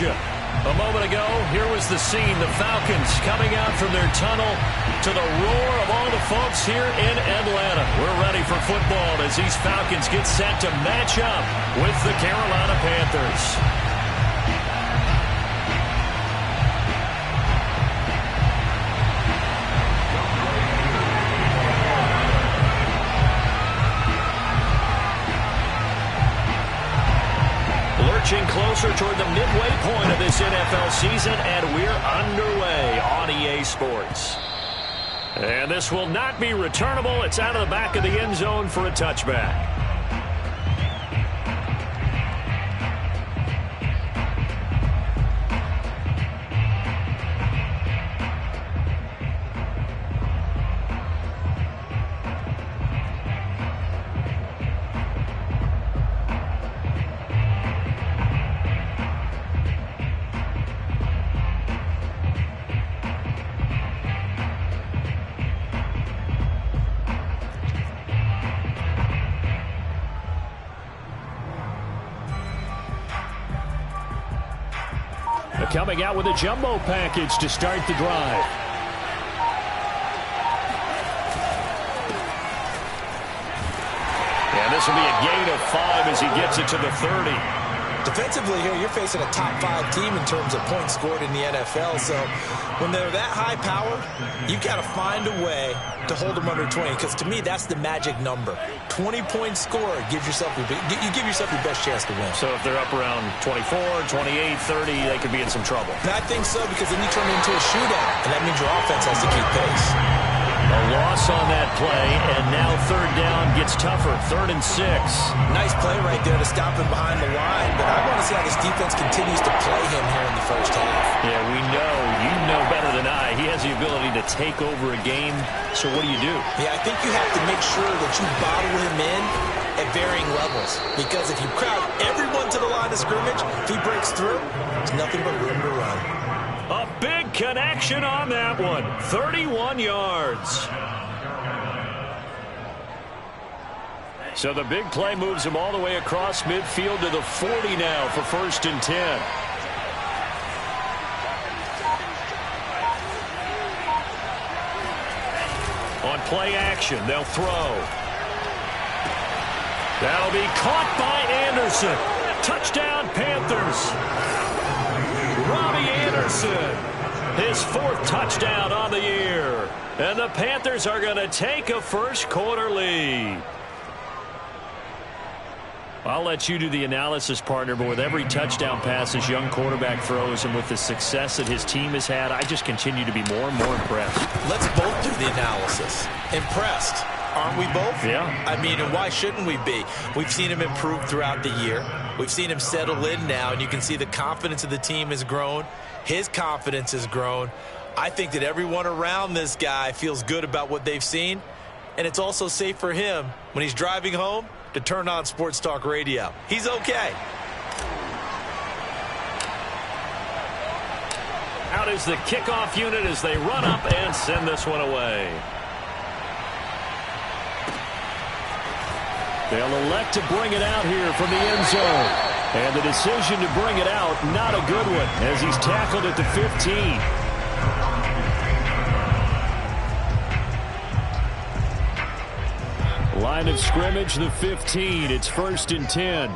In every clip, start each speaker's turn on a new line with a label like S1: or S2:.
S1: A moment ago, here was the scene. The Falcons coming out from their tunnel to the roar of all the folks here in Atlanta. We're ready for football as these Falcons get set to match up with the Carolina Panthers. Lurching closer toward the midway point of this NFL season, and we're underway on EA Sports. And this will not be returnable. It's out of the back of the end zone for a touchback. Coming out with a jumbo package to start the drive. And this will be a gain of 5 as he gets it to the 30.
S2: Defensively here, you're facing a top 5 team in terms of points scored in the NFL. So when they're that high powered, you've got to find a way to hold them under 20. Because to me, that's the magic number. 20 points scored gives yourself you give yourself your best chance to win.
S1: So if they're up around 24, 28, 30, they could be in some trouble.
S2: And I think so, because then you turn it into a shootout, and that means your offense has to keep pace.
S1: A loss on that play, and now third down gets tougher. 3rd and 6.
S2: Nice play right there to stop him behind the line, but I want to see how this defense continues to play him here in the first half.
S1: Yeah, we know. You know better than I. He has the ability to take over a game, so what do you do?
S2: Yeah, I think you have to make sure that you bottle him in at varying levels, because if you crowd everyone to the line of scrimmage, if he breaks through, there's nothing but room to run.
S1: A big connection on that one. 31 yards. So the big play moves him all the way across midfield to the 40 now for 1st and 10. On play action, they'll throw. That'll be caught by Anderson. Touchdown, Panthers. Robbie Anderson, his 4th touchdown on the year. And the Panthers are going to take a first quarter lead. I'll let you do the analysis, partner, but with every touchdown pass this young quarterback throws and with the success that his team has had, I just continue to be more and more impressed.
S2: Let's both do the analysis. Impressed. Aren't we both?
S1: Yeah.
S2: I mean, and why shouldn't we be? We've seen him improve throughout the year. We've seen him settle in now, and you can see the confidence of the team has grown. His confidence has grown. I think that everyone around this guy feels good about what they've seen, and it's also safe for him when he's driving home to turn on Sports Talk Radio. He's okay.
S1: Out is the kickoff unit as they run up and send this one away. They'll elect to bring it out here from the end zone. And the decision to bring it out, not a good one, as he's tackled at the 15. Line of scrimmage, the 15. It's 1st and 10.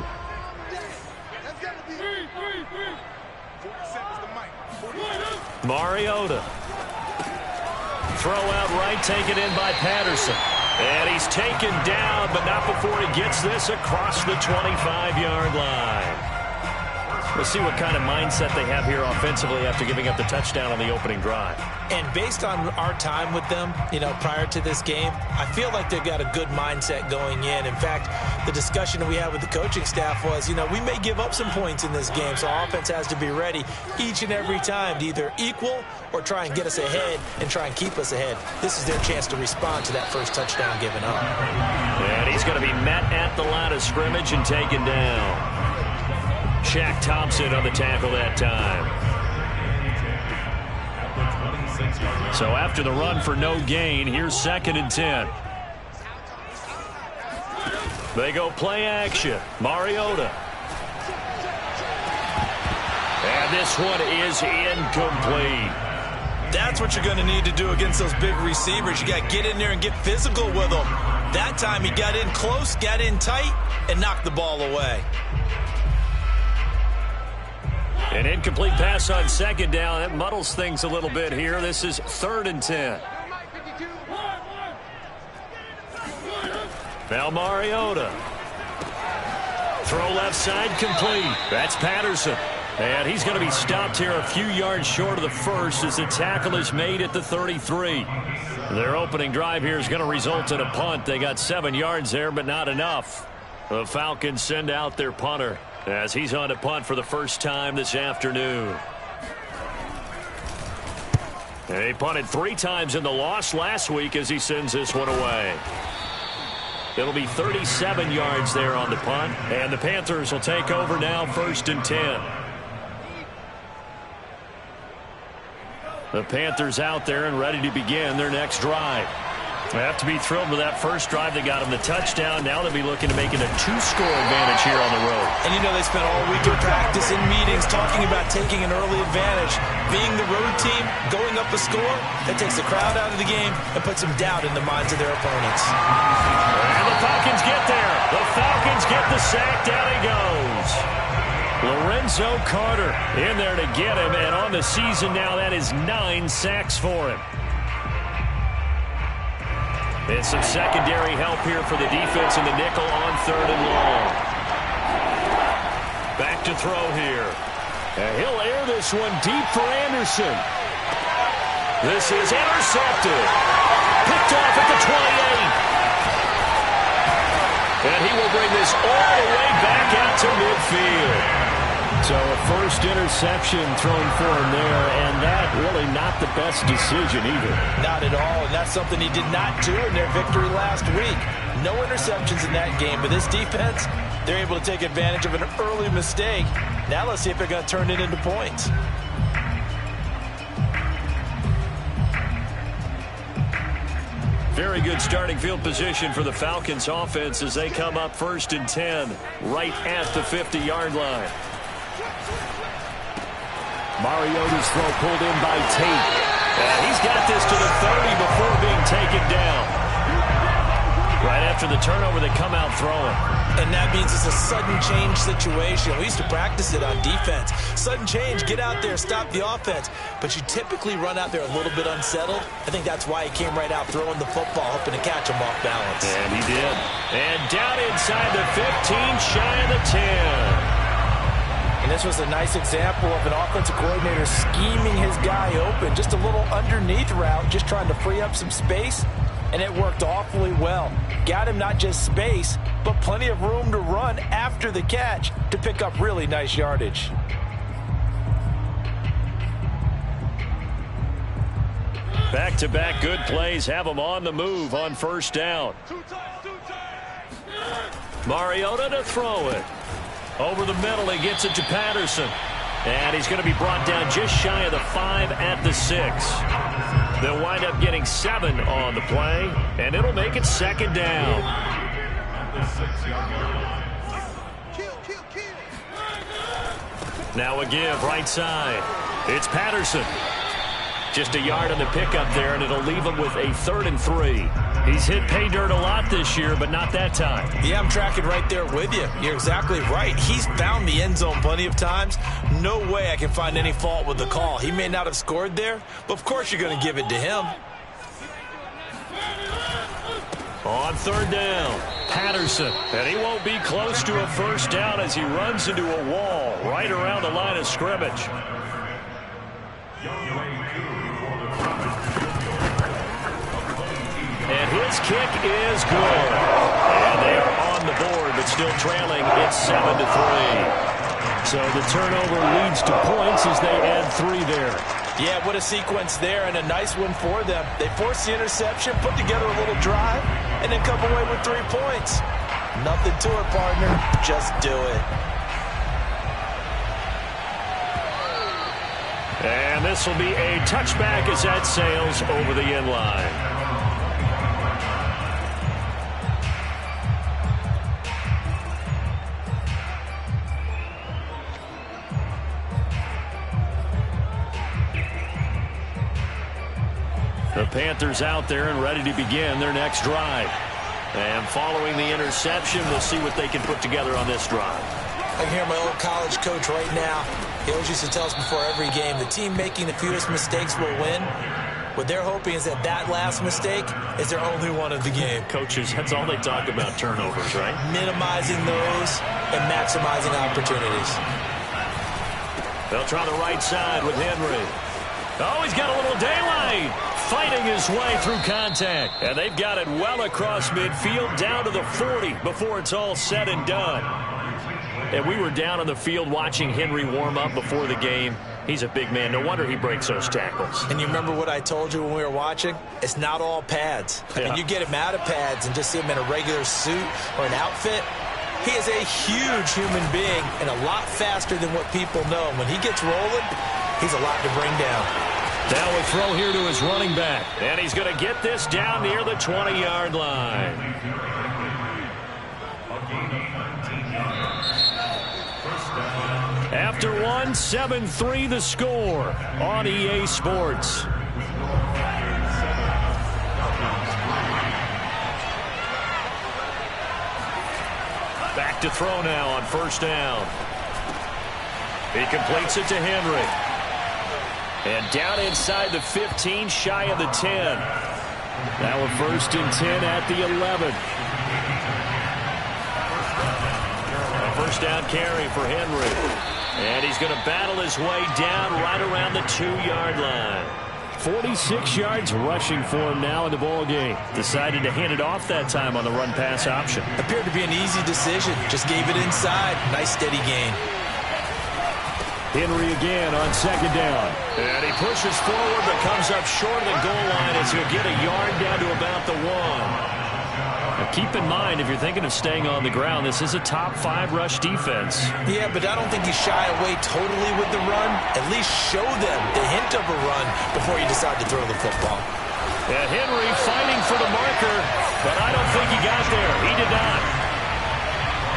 S1: Mariota. Throw out right, taken in by Patterson. And he's taken down, but not before he gets this across the 25-yard line. We'll see what kind of mindset they have here offensively after giving up the touchdown on the opening drive.
S2: And based on our time with them, prior to this game, I feel like they've got a good mindset going in. In fact, the discussion that we had with the coaching staff was, we may give up some points in this game, so our offense has to be ready each and every time to either equal or try and get us ahead and try and keep us ahead. This is their chance to respond to that first touchdown given up.
S1: And he's going to be met at the line of scrimmage and taken down. Shaq Thompson on the tackle that time. So after the run for no gain, here's 2nd and 10. They go play action. Mariota. And And this one is incomplete.
S2: That's what you're going to need to do against those big receivers. You got to get in there and get physical with them. That time he got in close, got in tight, and knocked the ball away.
S1: An incomplete pass on second down. That muddles things a little bit here. This is 3rd and 10. Now Mariota. Throw left side complete. That's Patterson. And he's going to be stopped here a few yards short of the first as the tackle is made at the 33. Their opening drive here is going to result in a punt. They got 7 yards there, but not enough. The Falcons send out their punter as he's on to punt for the first time this afternoon. They punted 3 times in the loss last week as he sends this one away. It'll be 37 yards there on the punt, and the Panthers will take over now 1st and 10. The Panthers out there and ready to begin their next drive. They have to be thrilled with that first drive that got them the touchdown. Now they'll be looking to make it a 2-score advantage here on the road.
S2: And you know they spent all week in practice, in meetings, talking about taking an early advantage. Being the road team, going up a score, that takes the crowd out of the game and puts some doubt in the minds of their opponents.
S1: And the Falcons get there. The Falcons get the sack. Down he goes. Lorenzo Carter in there to get him, and on the season now, that is 9 sacks for him. And some secondary help here for the defense in the nickel on 3rd and long. Back to throw here. And he'll air this one deep for Anderson. This is intercepted. Picked off at the 28. And he will bring this all the way back out to midfield. So a first interception thrown for him there, and that really not the best decision either.
S2: Not at all, and that's something he did not do in their victory last week. No interceptions in that game, but this defense, they're able to take advantage of an early mistake. Now let's see if they're going to turn it into points.
S1: Very good starting field position for the Falcons offense as they come up 1st and 10 right at the 50-yard line. Mariota's throw pulled in by Tate. And he's got this to the 30 before being taken down. Right after the turnover, they come out throwing.
S2: And that means it's a sudden change situation. We used to practice it on defense. Sudden change, get out there, stop the offense. But you typically run out there a little bit unsettled. I think that's why he came right out throwing the football, hoping to catch him off balance.
S1: And he did. And down inside the 15, shy of the 10.
S2: And this was a nice example of an offensive coordinator scheming his guy open. Just a little underneath route, just trying to free up some space. And it worked awfully well. Got him not just space, but plenty of room to run after the catch to pick up really nice yardage.
S1: Back-to-back good plays have them on the move on 1st down. Mariota to throw it. Over the middle, he gets it to Patterson. And he's going to be brought down just shy of the 5 at the 6. They'll wind up getting 7 on the play, and it'll make it 2nd down. Now a give, right side. It's Patterson. Just a yard on the pickup there, and it'll leave him with a 3rd and 3. He's hit pay dirt a lot this year, but not that time.
S2: Yeah, I'm tracking right there with you. You're exactly right. He's found the end zone plenty of times. No way I can find any fault with the call. He may not have scored there, but of course you're going to give it to him.
S1: On 3rd down, Patterson. And he won't be close to a 1st down as he runs into a wall right around the line of scrimmage. And his kick is good. And they are on the board, but still trailing. It's 7-3. So the turnover leads to points as they add 3 there.
S2: Yeah, what a sequence there, and a nice one for them. They force the interception, put together a little drive, and then come away with 3 points. Nothing to it, partner. Just do it.
S1: And this will be a touchback as that sails over the end line. The Panthers out there and ready to begin their next drive. And following the interception, we'll see what they can put together on this drive.
S2: I can hear my old college coach right now. He always used to tell us before every game, the team making the fewest mistakes will win. What they're hoping is that last mistake is their only one of the game.
S1: Coaches, that's all they talk about, turnovers, right?
S2: Minimizing those and maximizing opportunities.
S1: They'll try the right side with Henry. Oh, he's got a little daylight. Fighting his way through contact. And they've got it well across midfield down to the 40 before it's all said and done. And we were down on the field watching Henry warm up before the game. He's a big man. No wonder he breaks those tackles.
S2: And you remember what I told you when we were watching? It's not all pads. I mean, you get him out of pads and just see him in a regular suit or an outfit. He is a huge human being and a lot faster than what people know. And when he gets rolling, he's a lot to bring down.
S1: Now a throw here to his running back. And he's going to get this down near the 20-yard line. After one, 7-3 the score on EA Sports. Back to throw now on first down. He completes it to Henry. And down inside the 15, shy of the 10. Now a 1st and 10 at the 11. A first down carry for Henry. And he's going to battle his way down right around the 2-yard line. 46 yards rushing for him now in the ball game. Decided to hand it off that time on the run-pass option.
S2: Appeared to be an easy decision. Just gave it inside. Nice steady gain.
S1: Henry again on 2nd down. And he pushes forward but comes up short of the goal line as he'll get a yard down to about the 1. Now keep in mind, if you're thinking of staying on the ground, this is a top 5 rush defense.
S2: Yeah, but I don't think you shy away totally with the run. At least show them the hint of a run before you decide to throw the football.
S1: And Henry fighting for the marker, but I don't think he got there. He did not.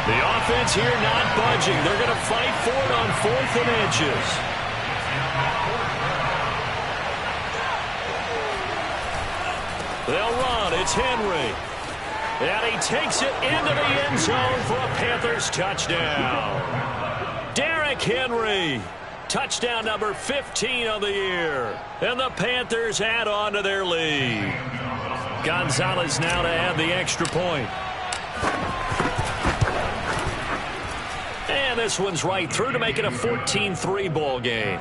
S1: The offense here not budging. They're going to fight for it on 4th and inches. They'll run. It's Henry. And he takes it into the end zone for a Panthers touchdown. Derrick Henry. Touchdown number 15 of the year. And the Panthers add on to their lead. Gonzalez now to add the extra point. And this one's right through to make it a 14-3 ball game.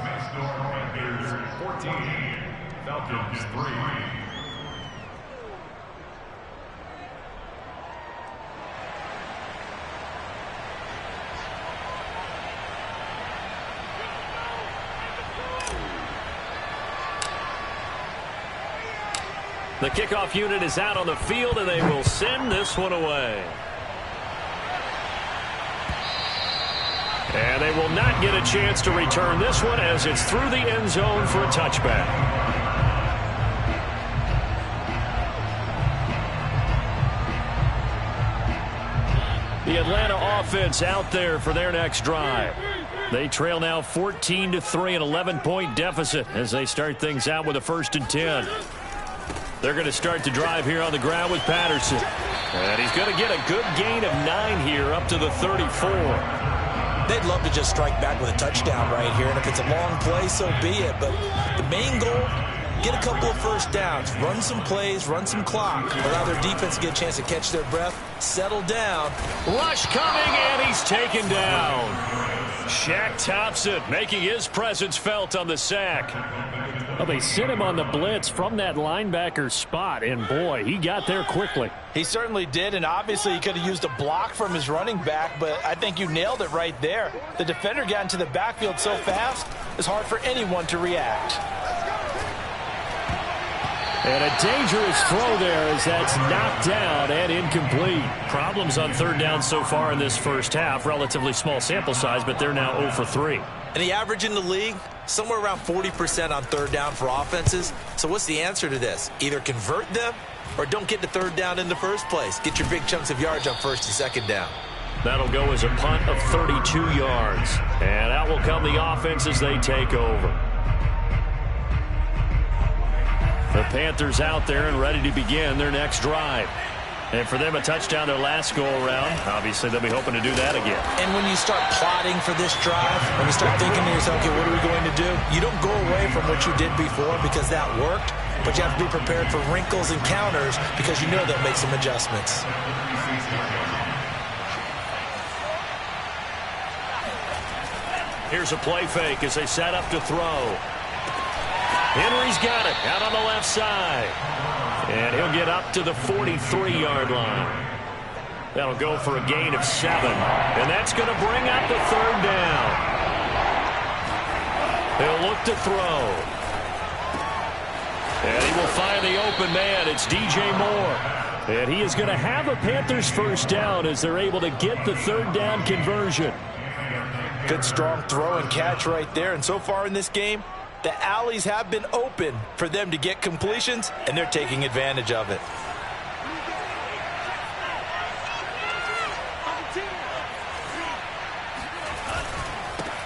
S1: 14, Falcons 3. The kickoff unit is out on the field, and they will send this one away. And they will not get a chance to return this one as it's through the end zone for a touchback. The Atlanta offense out there for their next drive. They trail now 14-3, an 11-point deficit as they start things out with a 1st and 10. They're going to start the drive here on the ground with Patterson. And he's going to get a good gain of 9 here up to the 34.
S2: They'd love to just strike back with a touchdown right here. And if it's a long play, so be it. But the main goal, get a couple of first downs. Run some plays, run some clock. Allow their defense to get a chance to catch their breath. Settle down.
S1: Rush coming, and he's taken down. Shaq Thompson making his presence felt on the sack. Well, they sent him on the blitz from that linebacker spot, and boy, he got there quickly.
S2: He certainly did, and obviously he could have used a block from his running back, but I think you nailed it right there. The defender got into the backfield so fast, it's hard for anyone to react.
S1: And a dangerous throw there as that's knocked down and incomplete. Problems on 3rd down so far in this first half. Relatively small sample size, but they're now 0 for 3.
S2: And the average in the league, somewhere around 40% on 3rd down for offenses. So what's the answer to this? Either convert them or don't get to 3rd down in the first place. Get your big chunks of yards on 1st and 2nd down.
S1: That'll go as a punt of 32 yards. And out will come the offense as they take over. The Panthers out there and ready to begin their next drive. And for them, a touchdown their last go-around. Obviously, they'll be hoping to do that again.
S2: And when you start plotting for this drive, when you start thinking to yourself, okay, what are we going to do? You don't go away from what you did before because that worked, but you have to be prepared for wrinkles and counters because you know they'll make some adjustments.
S1: Here's a play fake as they set up to throw. Henry's got it out on the left side. And he'll get up to the 43-yard line. That'll go for a gain of 7. And that's going to bring up the third down. He'll look to throw. And he will find the open man. It's DJ Moore. And he is going to have a Panthers first down as they're able to get the third down conversion.
S2: Good strong throw and catch right there. And so far in this game, the alleys have been open for them to get completions, and they're taking advantage of it.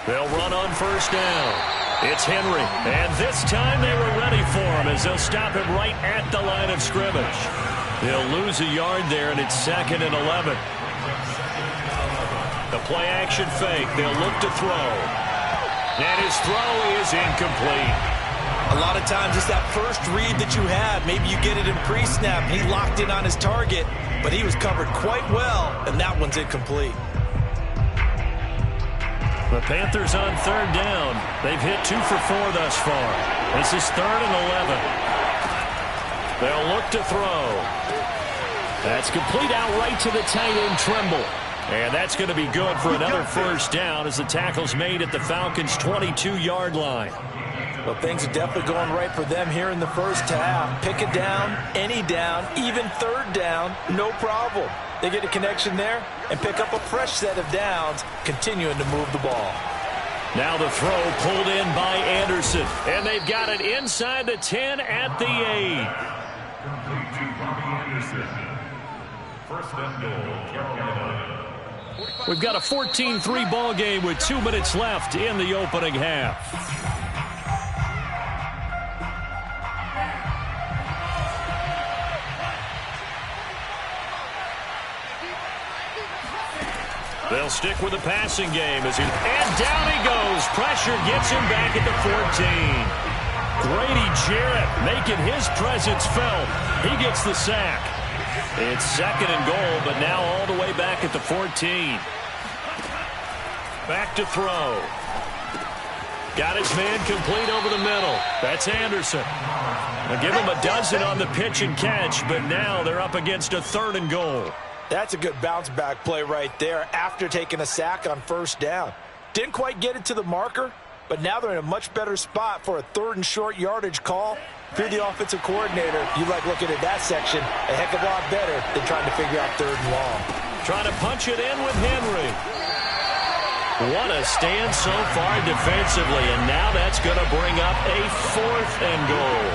S1: They'll run on first down. It's Henry, and this time they were ready for him as they'll stop him right at the line of scrimmage. They'll lose a yard there, and it's 2nd and 11. The play-action fake. They'll look to throw. And his throw is incomplete.
S2: A lot of times it's that first read that you have. Maybe you get it in pre-snap, and he locked in on his target, but he was covered quite well, and that one's incomplete.
S1: The Panthers on third down. They've hit 2 for 4 thus far. This is 3rd and 11. They'll look to throw. That's complete out right to the tight end, Trimble. And that's going to be good for another first down as the tackle's made at the Falcons' 22-yard line.
S2: Well, things are definitely going right for them here in the first half. Pick a down, any down, even third down, no problem. They get a connection there and pick up a fresh set of downs, continuing to move the ball.
S1: Now the throw pulled in by Anderson. And they've got it inside the 10 at the 8.
S3: First and goal, Carolina.
S1: We've got a 14-3 ball game with 2 minutes left in the opening half. They'll stick with the passing game and down he goes. Pressure gets him back at the 14. Grady Jarrett making his presence felt. He gets the sack. It's 2nd and goal, but now all the way back at the 14. Back to throw. Got his man complete over the middle. That's Anderson. They'll give him a dozen on the pitch and catch, but now they're up against a 3rd and goal.
S2: That's a good bounce back play right there after taking a sack on first down. Didn't quite get it to the marker, but now they're in a much better spot for a 3rd and short yardage call. If you're the offensive coordinator, you like looking at that section a heck of a lot better than trying to figure out 3rd and long.
S1: Trying to punch it in with Henry. What a stand so far defensively, and now that's going to bring up a 4th and goal.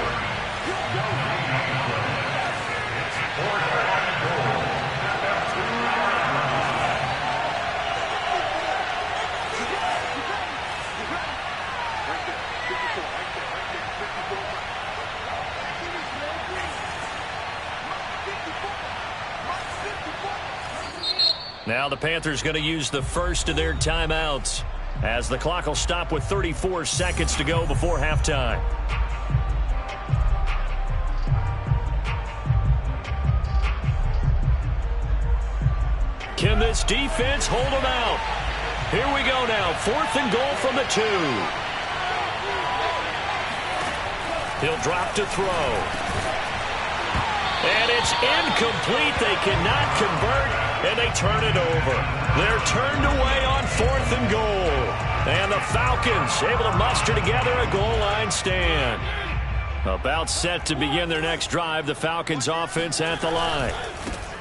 S1: Now the Panthers going to use the first of their timeouts as the clock will stop with 34 seconds to go before halftime. Can this defense hold them out? Here we go now. 4th and goal from the 2. He'll drop to throw. And it's incomplete. They cannot convert. And they turn it over. They're turned away on 4th and goal. And the Falcons able to muster together a goal line stand. About set to begin their next drive. The Falcons offense at the line.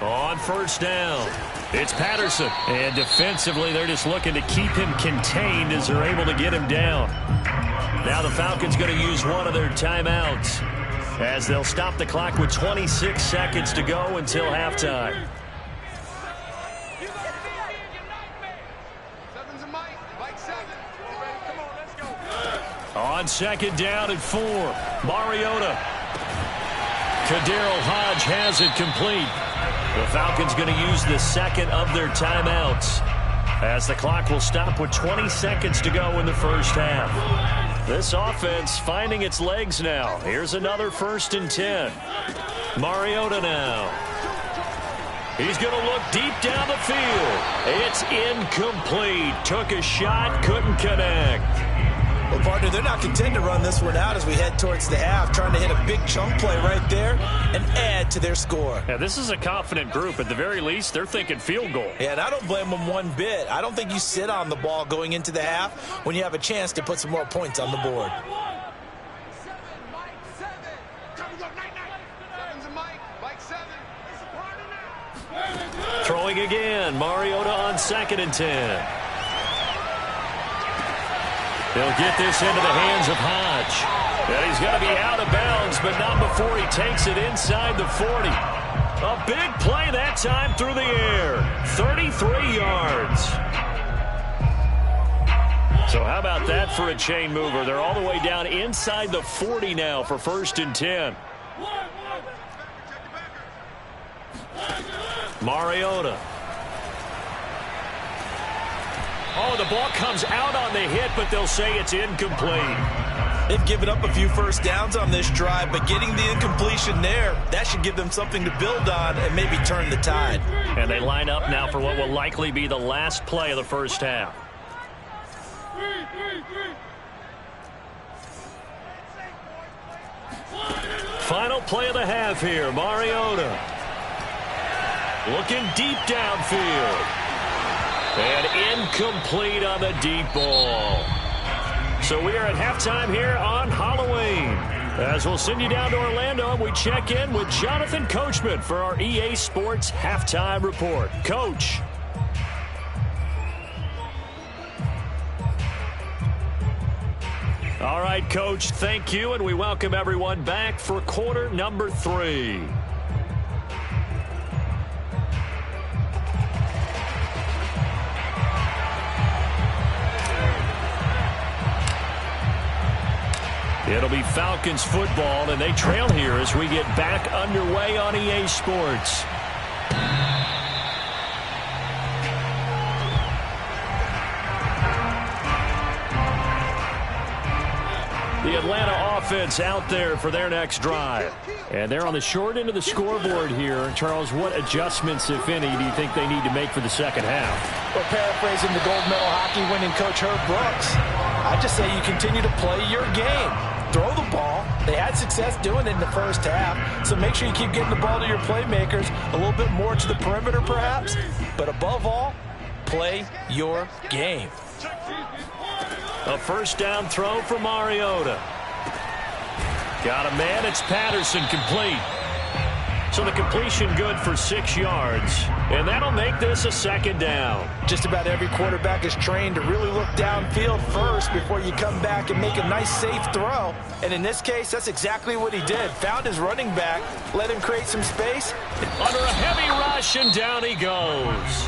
S1: On first down, it's Patterson. And defensively, they're just looking to keep him contained as they're able to get him down. Now the Falcons going to use one of their timeouts as they'll stop the clock with 26 seconds to go until halftime. On second down and 4, Mariota Kadarrell Hodge has it complete. The Falcons going to use the second of their timeouts, as the clock will stop with 20 seconds to go in the first half. This offense finding its legs now. Here's another 1st and 10. Mariota now. He's going to look deep down the field. It's incomplete. Took a shot, couldn't connect.
S2: Well, partner, they're not content to run this one out as we head towards the half, trying to hit a big chunk play right there and add to their score.
S1: Yeah, this is a confident group. At the very least, they're thinking field goal.
S2: Yeah, and I don't blame them one bit. I don't think you sit on the ball going into the half when you have a chance to put some more points on the board.
S1: Throwing again. Mariota on 2nd and 10. He'll get this into the hands of Hodge. And he's going to be out of bounds, but not before he takes it inside the 40. A big play that time through the air. 33 yards. So how about that for a chain mover? They're all the way down inside the 40 now for 1st and 10. Mariota. Oh, the ball comes out on the hit, but they'll say it's incomplete.
S2: They've given up a few first downs on this drive, but getting the incompletion there, that should give them something to build on and maybe turn the tide.
S1: And they line up now for what will likely be the last play of the first half. Final play of the half here. Mariota looking deep downfield. And incomplete on the deep ball. So we are at halftime here on Halloween. As we'll send you down to Orlando, and we check in with Jonathan Coachman for our EA Sports Halftime Report. Coach. All right, Coach, thank you, and we welcome everyone back for quarter number 3. It'll be Falcons football, and they trail here as we get back underway on EA Sports. The Atlanta offense out there for their next drive. And they're on the short end of the scoreboard here. Charles, what adjustments, if any, do you think they need to make for the second half?
S2: Well, paraphrasing the gold medal hockey winning coach Herb Brooks, I just say you continue to play your game. Throw the ball. They had success doing it in the first half, so make sure you keep getting the ball to your playmakers, a little bit more to the perimeter perhaps, but above all, play your game.
S1: A first down throw for Mariota. Got a man. It's Patterson, complete. So the completion good for 6 yards. And that'll make this a second down.
S2: Just about every quarterback is trained to really look downfield first before you come back and make a nice, safe throw. And in this case, that's exactly what he did. Found his running back, let him create some space.
S1: Under a heavy rush, and down he goes.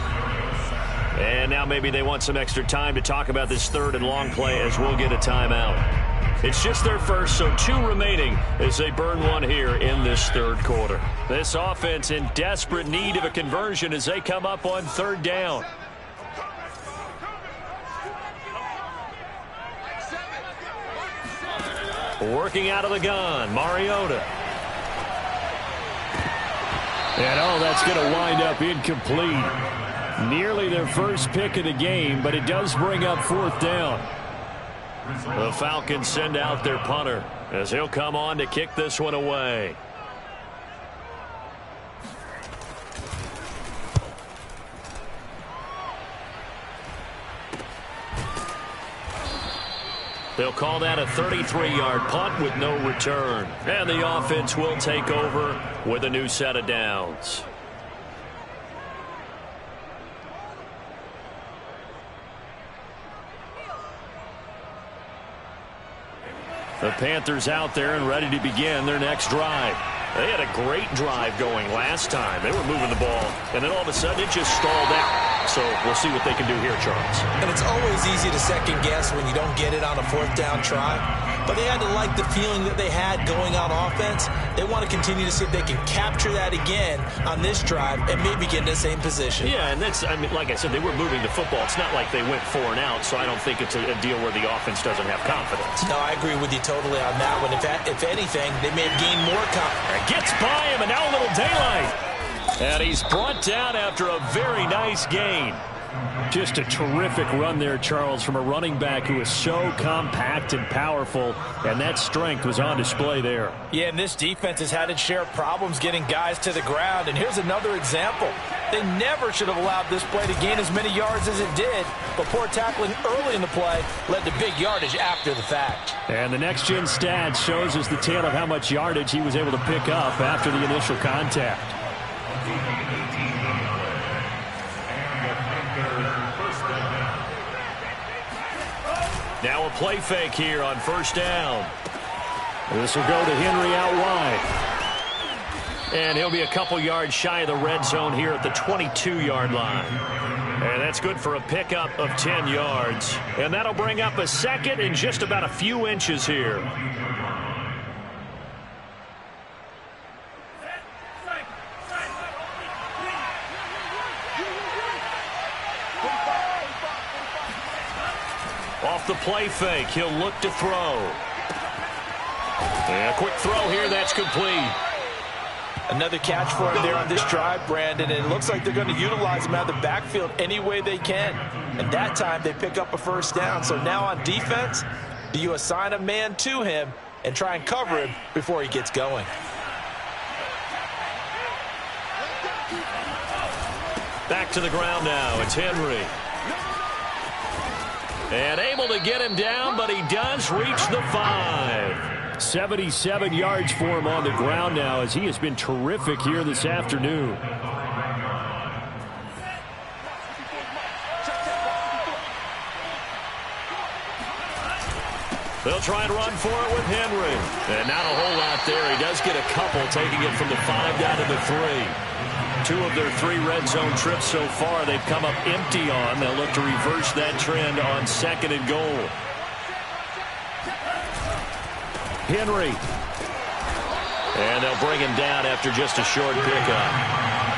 S1: And now maybe they want some extra time to talk about this third and long play as we'll get a timeout. It's just their first, so 2 remaining as they burn one here in this third quarter. This offense in desperate need of a conversion as they come up on 3rd down. Working out of the gun, Mariota. And oh, that's going to wind up incomplete. Nearly their first pick of the game, but it does bring up 4th down. The Falcons send out their punter as he'll come on to kick this one away. They'll call that a 33-yard punt with no return. And the offense will take over with a new set of downs. The Panthers out there and ready to begin their next drive. They had a great drive going last time. They were moving the ball, and then all of a sudden it just stalled out. So we'll see what they can do here, Charles.
S2: And it's always easy to second guess when you don't get it on a fourth down try. But they had to like the feeling that they had going on offense. They want to continue to see if they can capture that again on this drive and maybe get in the same position.
S1: Yeah, and that's, I mean, like I said, they were moving the football. It's not like they went 4 and out, so I don't think it's a deal where the offense doesn't have confidence.
S2: No, I agree with you totally on that one. If anything, they may have gained more confidence.
S1: Gets by him, and now a little daylight. And he's brought down after a very nice gain. Just a terrific run there, Charles, from a running back who is so compact and powerful, and that strength was on display there.
S2: Yeah, and this defense has had its share of problems getting guys to the ground, and here's another example. They never should have allowed this play to gain as many yards as it did, but poor tackling early in the play led to big yardage after the fact.
S1: And the next-gen stats shows us the tale of how much yardage he was able to pick up after the initial contact. Now a play fake here on first down. This will go to Henry out wide. And he'll be a couple yards shy of the red zone here at the 22-yard line. And that's good for a pickup of 10 yards. And that'll bring up a second and just about a few inches here. Off the play fake, he'll look to throw. And a quick throw here, that's complete.
S2: Another catch for him there on this drive, Brandon, and it looks like they're going to utilize him out of the backfield any way they can. And that time they pick up a first down. So now on defense, do you assign a man to him and try and cover him before he gets going?
S1: Back to the ground now, it's Henry. And able to get him down, but he does reach the 5. 77 yards for him on the ground now, as he has been terrific here this afternoon. They'll try and run for it with Henry. And not a whole lot there. He does get a couple, taking it from the 5 down to the 3. 2 of their 3 red zone trips so far they've come up empty on. They'll look to reverse that trend on 2nd and goal. Henry. And they'll bring him down after just a short pickup.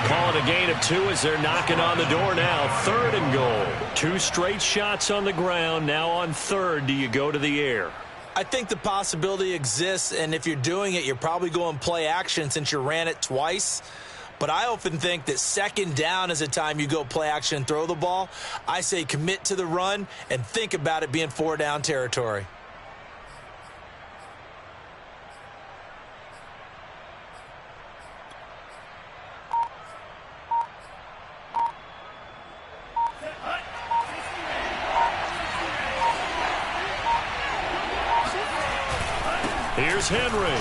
S1: Call it a gain of 2 as they're knocking on the door now. 3rd and goal. 2 straight shots on the ground. Now on 3rd, do you go to the air?
S2: I think the possibility exists, and if you're doing it, you're probably going play action since you ran it twice. But I often think that 2nd down is a time you go play action and throw the ball. I say commit to the run and think about it being 4 down territory.
S1: Here's Henry.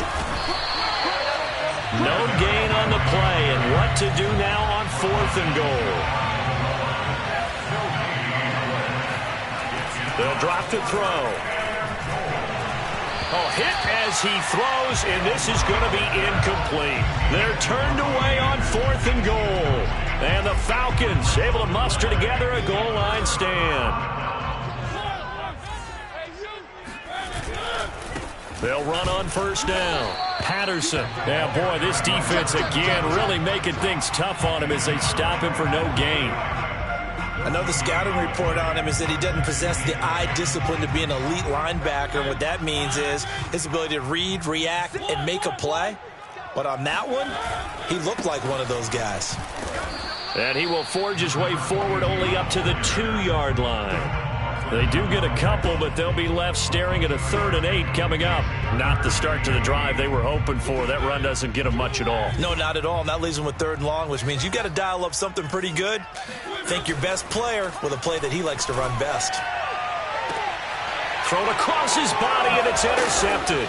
S1: No gain on the play, and what to do now on 4th and goal. They'll drop to throw. Oh, hit as he throws, and this is going to be incomplete. They're turned away on 4th and goal. And the Falcons able to muster together a goal line stand. They'll run on 1st down. Patterson. Yeah, boy, this defense again really making things tough on him as they stop him for no gain.
S2: I know the scouting report on him is that he doesn't possess the eye discipline to be an elite linebacker. What that means is his ability to read, react, and make a play. But on that one, he looked like one of those guys.
S1: And he will forge his way forward only up to the 2-yard line. They do get a couple, but they'll be left staring at a 3rd and 8 coming up. Not the start to the drive they were hoping for. That run doesn't get them much at all.
S2: No, not at all. And that leaves them with 3rd and long, which means you've got to dial up something pretty good. Think your best player with a play that he likes to run best.
S1: Thrown across his body, and it's intercepted.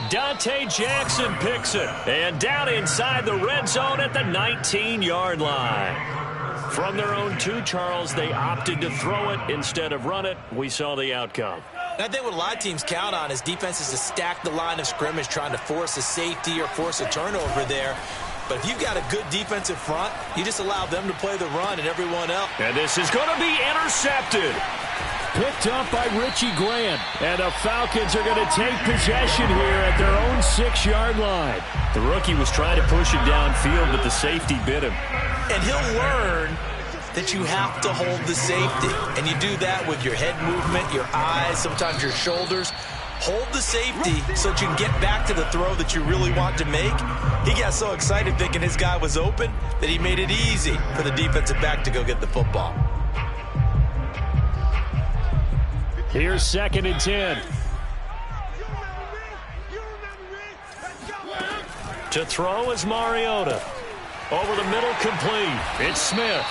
S1: Dante Jackson picks it. And down inside the red zone at the 19-yard line. From their own 2, Charles, they opted to throw it instead of run it. We saw the outcome.
S2: I think what a lot of teams count on is defenses to stack the line of scrimmage, trying to force a safety or force a turnover there. But if you've got a good defensive front, you just allow them to play the run and everyone else.
S1: And this is going to be intercepted. Picked up by Richie Grant. And the Falcons are going to take possession here at their own 6-yard line. The rookie was trying to push it downfield, but the safety bit him.
S2: And he'll learn that you have to hold the safety. And you do that with your head movement, your eyes, sometimes your shoulders. Hold the safety so that you can get back to the throw that you really want to make. He got so excited thinking his guy was open that he made it easy for the defensive back to go get the football.
S1: Here's 2nd and 10. To throw is Mariota. Over the middle, complete. It's Smith.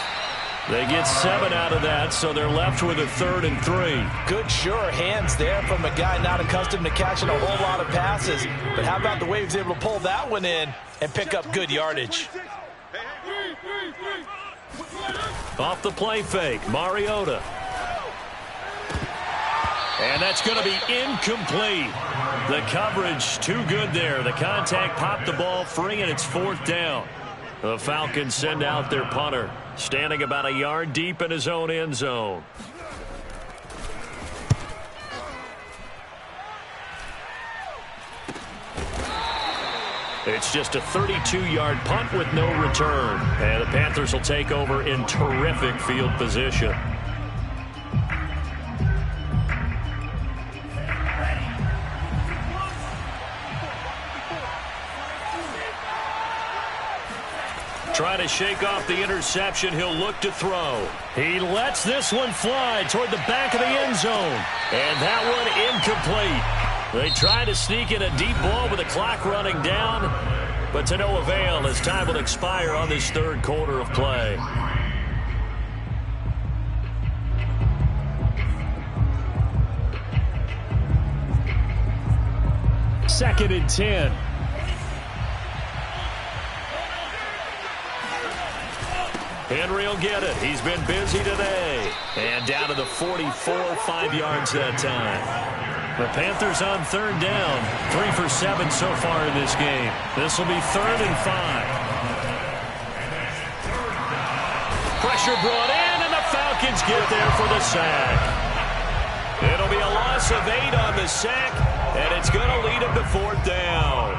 S1: They get 7 out of that, so they're left with a 3rd and 3.
S2: Good, sure hands there from a guy not accustomed to catching a whole lot of passes. But how about the way he was able to pull that one in and pick up good yardage?
S1: Off the play fake, Mariota. And that's going to be incomplete. The coverage too good there. The contact popped the ball free, and it's 4th down. The Falcons send out their punter, standing about a yard deep in his own end zone. It's just a 32-yard punt with no return. And the Panthers will take over in terrific field position. Trying to shake off the interception. He'll look to throw. He lets this one fly toward the back of the end zone. And that one incomplete. They try to sneak in a deep ball with the clock running down, but to no avail as time will expire on this 3rd quarter of play. Second and 10. Henry will get it. He's been busy today. And down to the 44, 5 yards that time. The Panthers on 3rd down. 3 for 7 so far in this game. This will be 3rd and 5. Pressure brought in, and the Falcons get there for the sack. It'll be a loss of 8 on the sack, and it's going to lead them to 4th down.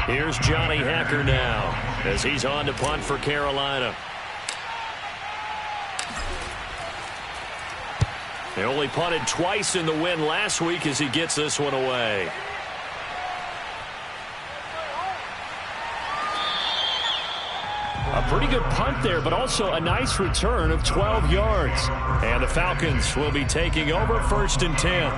S1: Here's Johnny Hacker now as he's on to punt for Carolina. They only punted twice in the win last week as he gets this one away. A pretty good punt there, but also a nice return of 12 yards. And the Falcons will be taking over 1st and 10.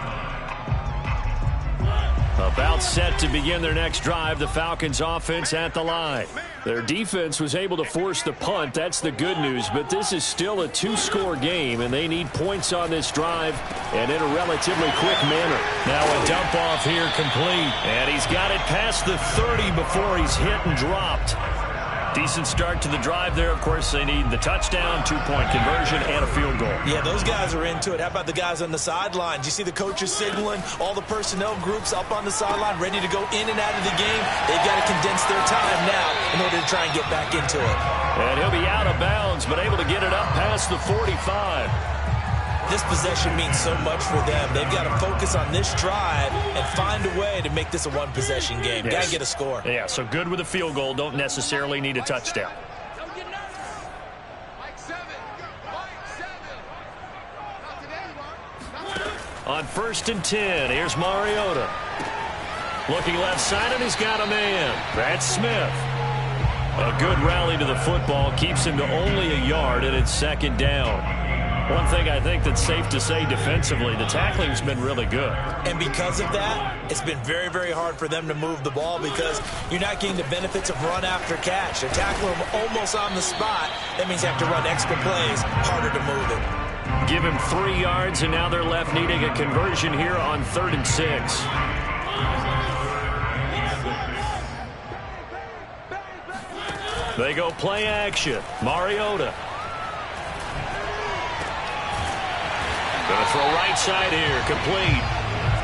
S1: About set to begin their next drive, the Falcons offense at the line. Their defense was able to force the punt. That's the good news, but this is still a 2-score game, and they need points on this drive and in a relatively quick manner. Now a dump off here complete, and he's got it past the 30 before he's hit and dropped. Decent start to the drive there. Of course, they need the touchdown, 2-point conversion, and a field goal.
S2: Yeah, those guys are into it. How about the guys on the sidelines? You see the coaches signaling, all the personnel groups up on the sideline ready to go in and out of the game. They've got to condense their time now in order to try and get back into it.
S1: And he'll be out of bounds, but able to get it up past the 45.
S2: This possession means so much for them. They've got to focus on this drive and find a way to make this a one-possession game.
S1: Yes.
S2: Got to get a score.
S1: Yeah, so good with a field goal. Don't necessarily need a touchdown. On 1st and 10, here's Mariota. Looking left side, and he's got a man. That's Smith. A good rally to the football keeps him to only a yard, and it's 2nd down. One thing I think that's safe to say defensively, the tackling's been really good.
S2: And because of that, it's been very, very hard for them to move the ball because you're not getting the benefits of run after catch. They're tackling them almost on the spot. That means they have to run extra plays, harder to move it.
S1: Give him 3 yards, and now they're left needing a conversion here on 3rd and 6. They go play action. Mariota. Going to throw right side here. Complete.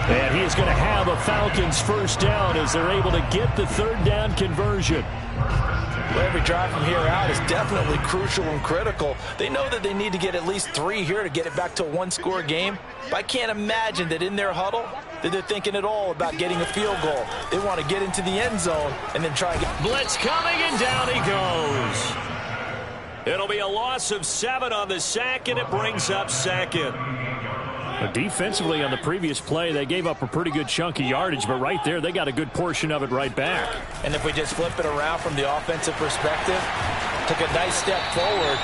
S1: And he is going to have a Falcons first down as they're able to get the third down conversion.
S2: Well, every drive from here out is definitely crucial and critical. They know that they need to get at least 3 here to get it back to a one-score game. But I can't imagine that in their huddle that they're thinking at all about getting a field goal. They want to get into the end zone and then try and get...
S1: Blitz coming, and down he goes. It'll be a loss of 7 on the sack, and it brings up second. Defensively on the previous play, they gave up a pretty good chunk of yardage, but right there, they got a good portion of it right back.
S2: And if we just flip it around from the offensive perspective, took a nice step forward,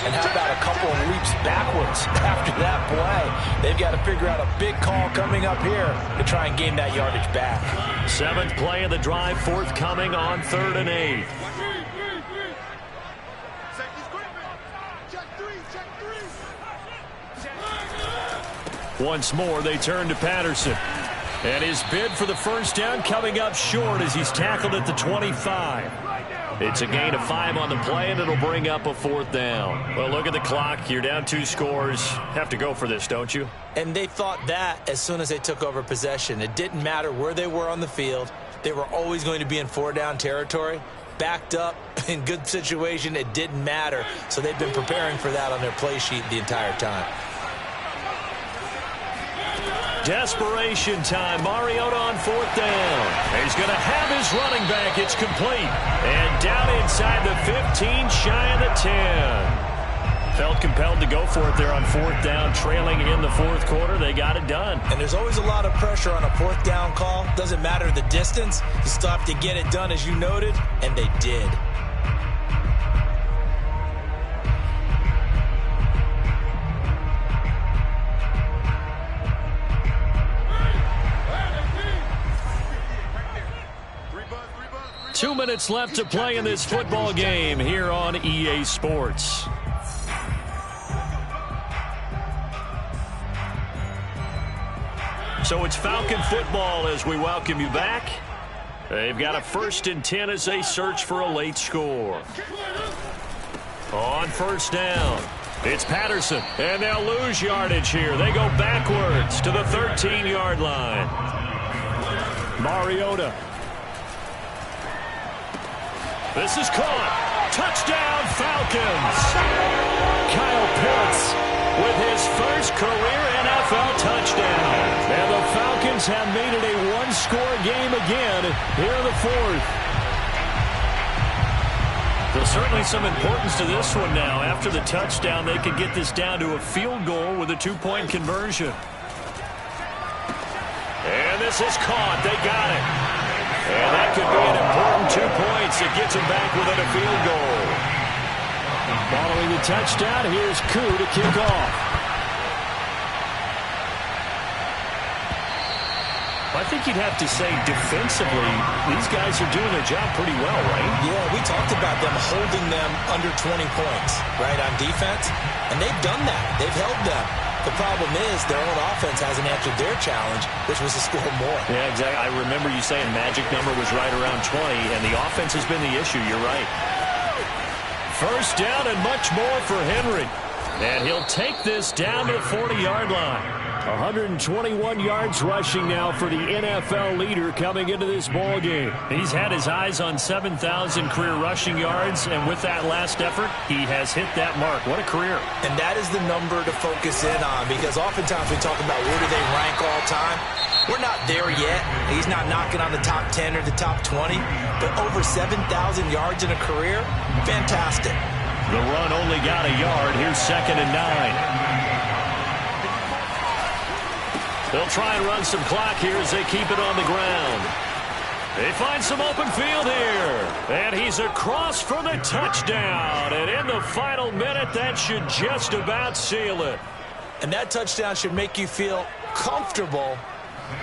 S2: and how about a couple of leaps backwards after that play? They've got to figure out a big call coming up here to try and gain that yardage back.
S1: 7th play of the drive, forthcoming on 3rd and 8. Once more, they turn to Patterson. And his bid for the first down coming up short as he's tackled at the 25. It's a gain of 5 on the play, and it'll bring up a 4th down. Well, look at the clock. You're down 2 scores. Have to go for this, don't you?
S2: And they thought that as soon as they took over possession. It didn't matter where they were on the field. They were always going to be in 4-down territory. Backed up, in good situation, it didn't matter. So they've been preparing for that on their play sheet the entire time.
S1: Desperation time. Mariota on 4th down. He's going to have his running back. It's complete. And down inside the 15, shy of the 10. Felt compelled to go for it there on 4th down, trailing in the 4th quarter. They got it done.
S2: And there's always a lot of pressure on a 4th down call. Doesn't matter the distance. You still have to get it done, as you noted, and they did.
S1: Two minutes left to play in this football game here on EA Sports. So it's Falcon football as we welcome you back. They've got a 1st and 10 as they search for a late score. On 1st down, it's Patterson, and they'll lose yardage here. They go backwards to the 13-yard line. Mariota. This is caught. Touchdown, Falcons. Kyle Pitts with his first career NFL touchdown. And the Falcons have made it a one-score game again here in the 4th. There's certainly some importance to this one now. After the touchdown, they could get this down to a field goal with a 2-point conversion. And this is caught. They got it. And that could be an important 2 points. It gets them back within a field goal. Following the touchdown, here's Koo to kick off. I think you'd have to say defensively, these guys are doing their job pretty well, right?
S2: Yeah, we talked about them holding them under 20 points, right, on defense. And they've done that. They've held them. The problem is their own offense hasn't answered their challenge, which was to score more.
S1: Yeah, exactly. I remember you saying magic number was right around 20, and the offense has been the issue. You're right. First down and much more for Henry. And he'll take this down to the 40-yard line. 121 yards rushing now for the NFL leader coming into this ball game. He's had his eyes on 7,000 career rushing yards, and with that last effort, he has hit that mark. What a career.
S2: And that is the number to focus in on, because oftentimes we talk about where do they rank all time. We're not there yet. He's not knocking on the top 10 or the top 20, but over 7,000 yards in a career, fantastic.
S1: The run only got a yard. Here's 2nd and 9. They'll try and run some clock here as they keep it on the ground. They find some open field here. And he's across for the touchdown. And in the final minute, that should just about seal it.
S2: And that touchdown should make you feel comfortable.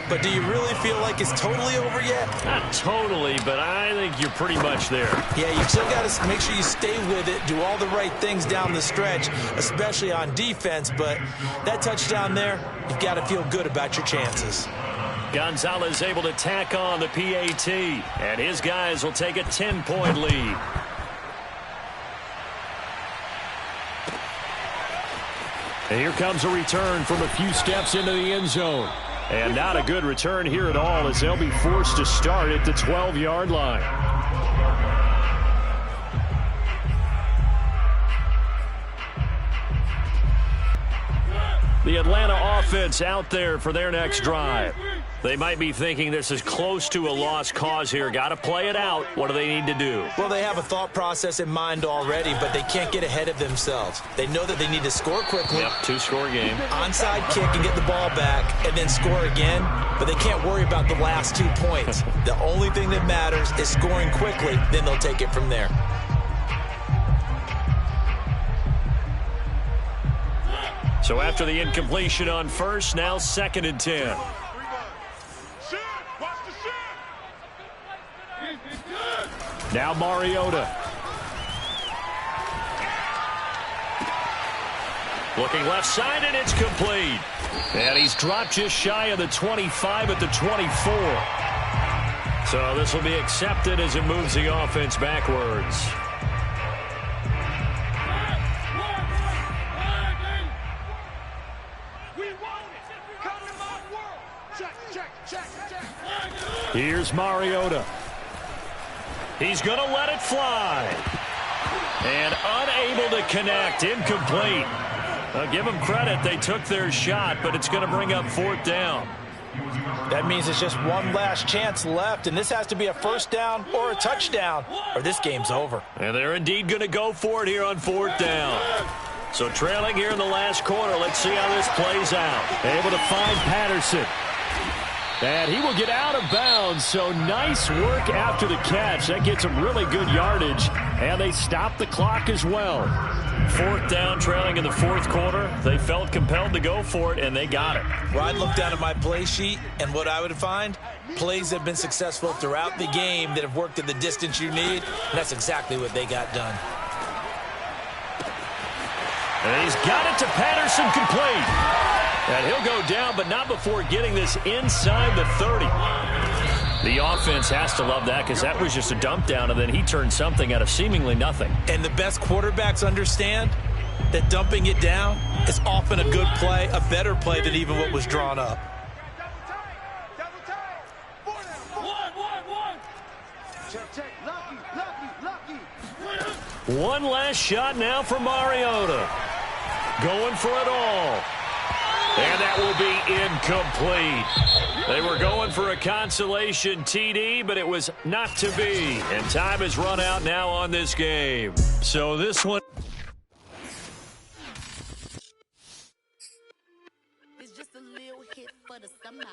S2: But do you really feel like it's totally over yet?
S1: Not totally, but I think you're pretty much there.
S2: Yeah, you still got to make sure you stay with it, do all the right things down the stretch, especially on defense. But that touchdown there, you've got to feel good about your chances.
S1: Gonzalez able to tack on the PAT, and his guys will take a 10-point lead. And here comes a return from a few steps into the end zone. And not a good return here at all as they'll be forced to start at the 12-yard line. The Atlanta offense out there for their next drive. They might be thinking this is close to a lost cause here. Got to play it out. What do they need to do?
S2: Well, they have a thought process in mind already, but they can't get ahead of themselves. They know that they need to score quickly.
S1: Yep, two-score game.
S2: Onside kick and get the ball back and then score again, but they can't worry about the last 2 points. The only thing that matters is scoring quickly, then they'll take it from there.
S1: So after the incompletion on first, now 2nd and 10. Now Mariota. Looking left side, and it's complete. And he's dropped just shy of the 25 at the 24. So this will be accepted as it moves the offense backwards. Here's Mariota. He's going to let it fly. And unable to connect. Incomplete. Give them credit. They took their shot, but it's going to bring up 4th down.
S2: That means it's just one last chance left, and this has to be a 1st down or a touchdown, or this game's over.
S1: And they're indeed going to go for it here on 4th down. So trailing here in the last quarter. Let's see how this plays out. Able to find Patterson. And he will get out of bounds, so nice work after the catch. That gets him really good yardage, and they stop the clock as well. 4th down, trailing in the 4th quarter. They felt compelled to go for it, and they got it.
S2: Well, I'd look down at my play sheet, and what I would find, plays have been successful throughout the game that have worked at the distance you need, and that's exactly what they got done.
S1: And he's got it to Patterson, complete. And he'll go down, but not before getting this inside the 30. The offense has to love that because that was just a dump down, and then he turned something out of seemingly nothing.
S2: And the best quarterbacks understand that dumping it down is often a good play, a better play than even what was drawn up.
S1: One last shot now for Mariota. Going for it all. And that will be incomplete. They were going for a consolation TD, but it was not to be. And time has run out now on this game. So this one.
S4: It's just a little hit for the summer.